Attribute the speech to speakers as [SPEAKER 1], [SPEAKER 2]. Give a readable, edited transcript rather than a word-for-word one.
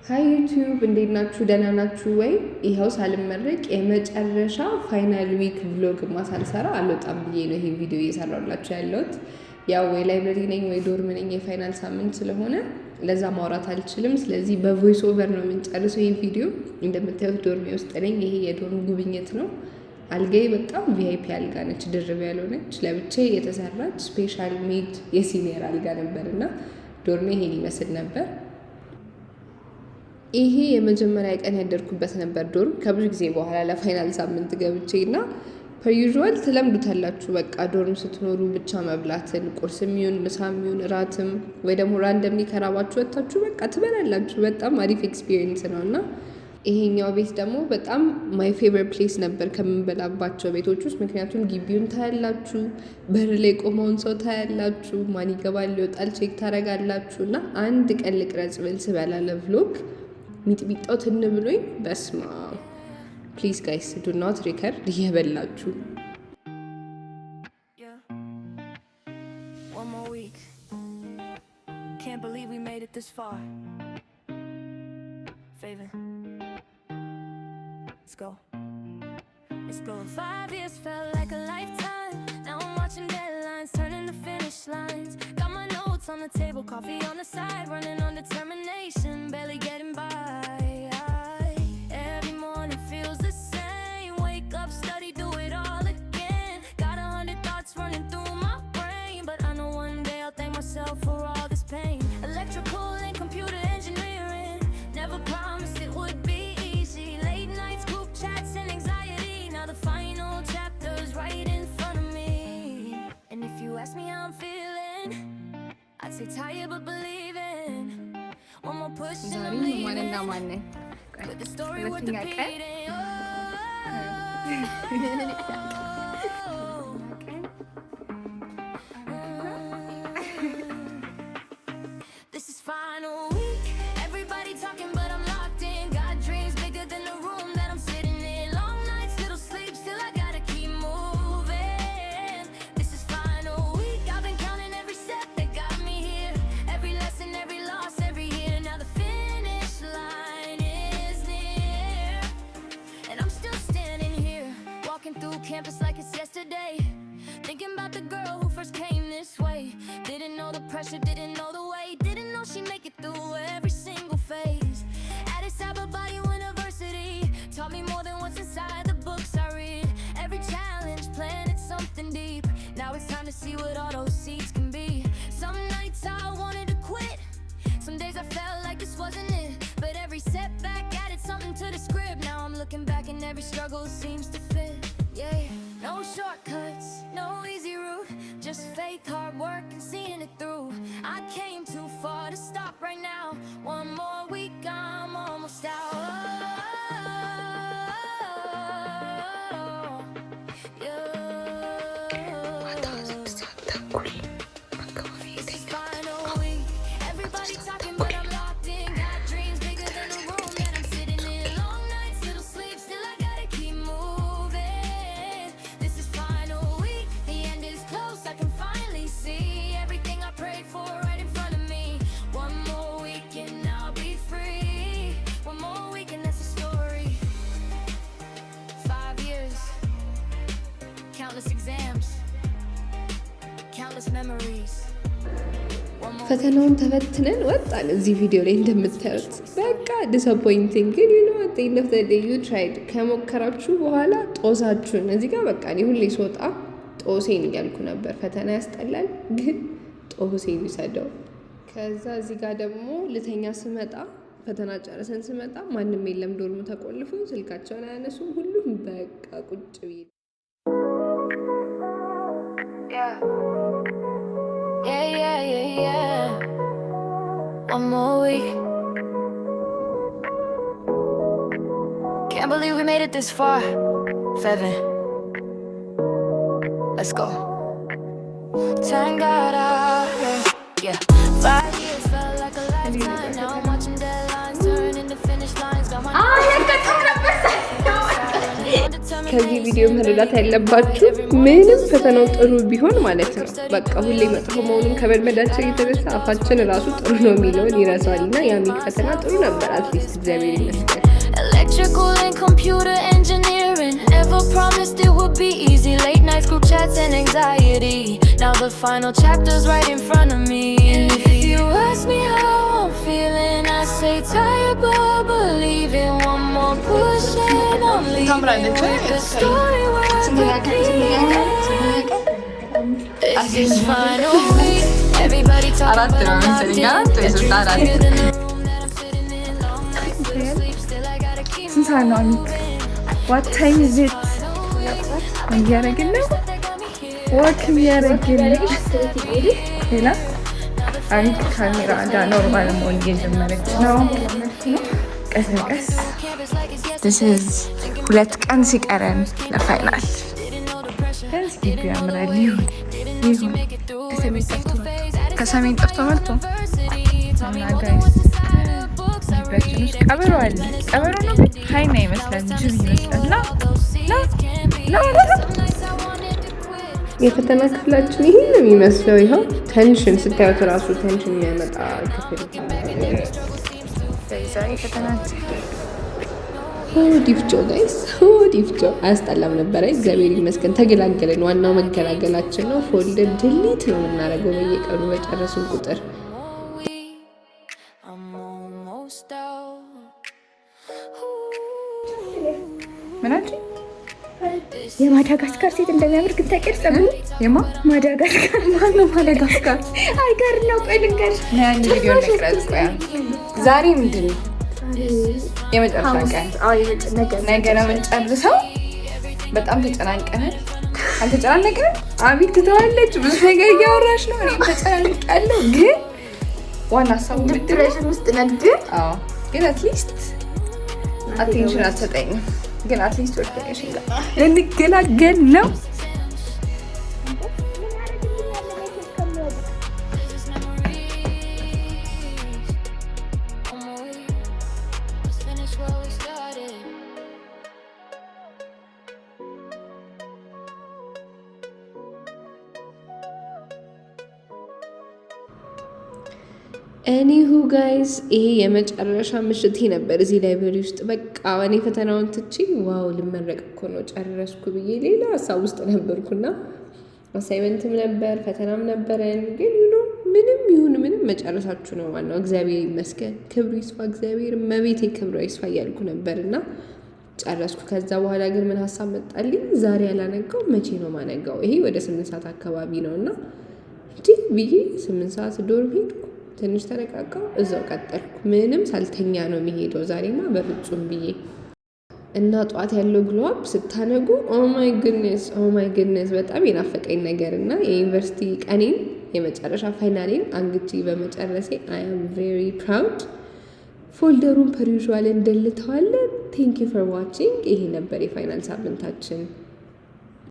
[SPEAKER 1] ሃይ ዩቲዩብ እንዴት ናችሁ? ደህና ናችሁ ወይ? ይኸው ሳልመረቅ የመጨረሻ ፋይናል ዊክ ቭሎግ ሳልሰራ አልወጣም ብዬ ነው ይሄ ቪዲዮ እየሰራሁላችሁ ያለሁት። ያው ወይ ላይብረሪ ነኝ ወይ ዶርም ነኝ፣ የፋይናል ሳምንት ስለሆነ ለዛ ማውራት አልችልም። ስለዚህ በቮይስ ኦቨር ነው የምንጨርሰው ይሄ ቪዲዮ። እንደምታዩት ዶርሜ ውስጥ ነኝ። ይሄ የዶርም ጉብኝት ነው። አልጋዬ በጣም ቪአይፒ አልጋ ነች፣ ድርብ ያልሆነች ለብቻ የተሰራች ስፔሻል ሜድ የሲኒየር አልጋ ነበርና ዶርሜ ይሄን ይመስል ነበር። ይሄ የመጀመሪያ ቀን ያደርኩበት ነበር ዶርም። ከብዙ ጊዜ በኋላ ለፋይናል ሳምንት ገብቼ እና ፐርዩዥዋል ትለምዱታላችሁ። በቃ ዶርም ስትኖሩ ብቻ መብላትን ቁርስም ይሁን ምሳም ይሁን እራትም ወይ ደግሞ ራንደምሊ ከራባችሁ ወጥታችሁ በቃ ትበላላችሁ። በጣም አሪፍ ኤክስፒሪየንስ ነው እና ይሄኛው ቤት ደግሞ በጣም ማይ ፌቨሪት ፕሌስ ነበር ከምንበላባቸው ቤቶች ውስጥ። ምክንያቱም ግቢውን ታያላችሁ፣ በር ላይ ቆመውን ሰው ታያላችሁ፣ ማን ይገባል ይወጣል ቼክ ታረጋላችሁ። እና አንድ ቀን ልቅረጽ ብል ስበላ ለቭሎግ ሚጥሚጣው ትን ብሎኝ በስማ። ፕሊዝ ጋይስ ዱ ኖት ሪከርድ እየበላችሁ።
[SPEAKER 2] Let's go. 5 years felt like a lifetime. Now I'm watching deadlines turning to finish lines. Got my notes on the table, coffee on the side, running on determination, barely getting by. Every morning feels the same. Wake up, study, do it all again. Got 100 thoughts running through my brain, but I know one day I'll thank myself for all this pain. Electrical and computer engineering, never promised it would be easy. Late nights, group chats and anxiety. Now the final chapter's right in front of me. And if you ask me how I'm feeling, I'd say tired but believing. One more push and I'm leaving. But the story worth repeating. This is final week. Everybody talking but I'm locked in. Got dreams bigger than the room that I'm sitting in. Long nights, little sleep, still I gotta keep moving. This is final week. I've been counting every step that got me here. Every lesson, every loss, every year. Now the finish line is near, and I'm still standing here, walking through campus like it's yesterday. Thinking about the girl who first came this way. Didn't know the pressure, didn't know the weight. Didn't know she'd make it through every single phase. Addis Ababa University taught me more than what's inside the books I read. Every challenge planted something deep. Now it's time to see what all those seeds can be. Some nights I wanted to quit. Some days I felt like this wasn't it. But every setback added something to the script. Now I'm looking back and every struggle seems to fit. Yeah, no shortcuts, no easy route. Just faith, hard work, and seeing it through. I came too far to stop right now. One more week, I'm almost out. This is final week. Everybody talking, but I'm locked in. Got dreams bigger than the room that I'm sitting in. Long nights, little sleep, still I gotta keep moving. This is final week. The end is close, I can finally see everything I prayed for right in front of me. One more week and I'll be free. One more week and that's a story. 5 years, countless exams, countless memories.
[SPEAKER 1] ፈተናውን ተፈትነን ወጣን። እዚህ ቪዲዮ ላይ እንደምታዩት በቃ ዲስአፖይንቲንግ ግን ዩ ኖ አት ዘ ኤንድ ኦፍ ዘ ዴይ ዩ ትራይድ። ከሞከራችሁ በኋላ ጦሳችሁን እዚህ ጋር በቃ እኔ ሁሌ ስወጣ ጦሴን እያልኩ ነበር። ፈተና ያስጠላል ግን ጦሴን ይሰደው። ከዛ እዚህ ጋር ደግሞ ልተኛ ስመጣ ፈተና ጨረሰን ስመጣ ማንም የለም፣ ዶርሙ ተቆልፎ ስልካቸውን አያነሱም። ሁሉም በቃ ቁጭ ብዬ
[SPEAKER 2] Yeah. One more week. Can't believe we made it this far. 7. Let's go. Thank God yeah. 5 years felt like a lifetime. Now I'm watching deadlines turn into finish lines. Got my
[SPEAKER 1] ከዚህ ቪዲዮ መረዳት ያለባችሁ ምንም ፈተናው ጥሩ ቢሆን ማለት ነው በቃ ሁሌ መጥፎ መሆኑን ከመልመዳችን የተነሳ አፋችን ራሱ ጥሩ ነው የሚለውን ይረሳል እና የአሚክ ፈተና ጥሩ ነበር አትሊስት እግዚአብሔር ይመስገን።
[SPEAKER 2] Electrical and computer engineering. Never promised it would be easy. Late nights, group chats and anxiety. Now the final chapter's right in front of me. And if you ask me how I'm feeling, I say tired but believing. One more push and I'm leaving with the story worth repeating. This is final week. Everybody talking about I'm locked in. That dream's bigger than the room that I'm sitting in. Long nights, little sleep. Still I gotta keep
[SPEAKER 3] ስንት ሰዓት ነው አሚክ? What time is it? እያደረግን ነው ወክ እያደረግን ሌላ አሚክ ካሜራ ጋር ኖርማል መሆን እየጀመረች ነው ቀስ በቀስ። This is 2 ቀን ሲቀረን ለፋይናል። ግቢ ያምራል። ይሁን ከሰሜን ጠፍቶ መጥቶ እና ጋይስ ግቢያችን ውስጥ ቀበሮ አለ። ቀበሮ ነው ግን ሀይና ይመስላል ጅብ ይመስላል።
[SPEAKER 1] የፈተና ክፍላችን ይሄ ነው የሚመስለው። ይኸው ቴንሽን ስታዩት ራሱ ቴንሽን የሚያመጣ ክፍል ዲፍጆ ጋይስ ዲፍጆ አያስጠላም ነበረ። እግዚአብሔር ይመስገን ተገላገለን። ዋናው መገላገላችን ነው። ፎልደር ድሊት ነው የምናደርገው በየቀኑ በጨረሱን ቁጥር።
[SPEAKER 3] ምናችን የማዳጋስካር ሴት እንደሚያምር ግን ታውቂያለሽ? ጸጉሩ ማዳጋስካር ማነው? ማዳጋስካር አይገር ነው። ቆይ ልንገርሽ ያን ቪዲዮ እንቅረጽ። ቆይ ዛሬ ምንድን ነው የመጨረሻ ቀን? ነገ ነው የምንጨርሰው። በጣም ተጨናንቀናል። አልተጨናነቅንም? አሚክ ትተዋለች። ብዙ ነገር እያወራች ነው። እኔም ተጨናንቃለሁ። ግን ዋና ሀሳቡ ዲፕሬሽን ውስጥ ነን። ግን አትሊስት አቴንሽን አትሰጠኝም። ግን አትሊስት ወርኬሽን ጋር እንገላገል ነው።
[SPEAKER 1] ኤኒሁ ጋይዝ ይሄ የመጨረሻ ምሽቴ ነበር እዚህ ላይብረሪ ውስጥ። በቃ እኔ ፈተናውን ትቼ ዋው ልመረቅ እኮ ነው ጨረስኩ ብዬ ሌላ ሀሳብ ውስጥ ነበርኩና አሳይመንትም ነበር ፈተናም ነበረን። ግን ምንም ይሁን ምንም መጨረሳችሁ ነው ዋናው። እግዚአብሔር ይመስገን፣ ክብሩ ይስፋ እግዚአብሔር፣ መቤቴ ክብሩ ይስፋ እያልኩ ነበርና ጨረስኩ። ከዛ በኋላ ግን ምን ሀሳብ መጣልኝ፣ ዛሬ ያላነጋው መቼ ነው ማነጋው? ይሄ ወደ 8 ሰዓት አካባቢ ነውና እንዲህ ብዬ 8 ሰዓት ዶርም ሄድኩ። ትንሽ ተረጋጋው፣ እዛው ቀጠልኩ። ምንም ሳልተኛ ነው የሚሄደው ዛሬማ በፍጹም ብዬ እና ጠዋት ያለው ግሎአፕ ስታነጉ ኦማይ ግድነስ በጣም የናፈቀኝ ነገር እና የዩኒቨርሲቲ ቀኔን የመጨረሻ ፋይናሌን አንግቼ በመጨረሴ አይ አም ቬሪ ፕራውድ። ፎልደሩን ፐር ዩዥዋል እንደልተዋለን። ቴንክ ዩ ፎር ዋቺንግ። ይሄ ነበር የፋይናል ሳምንታችን።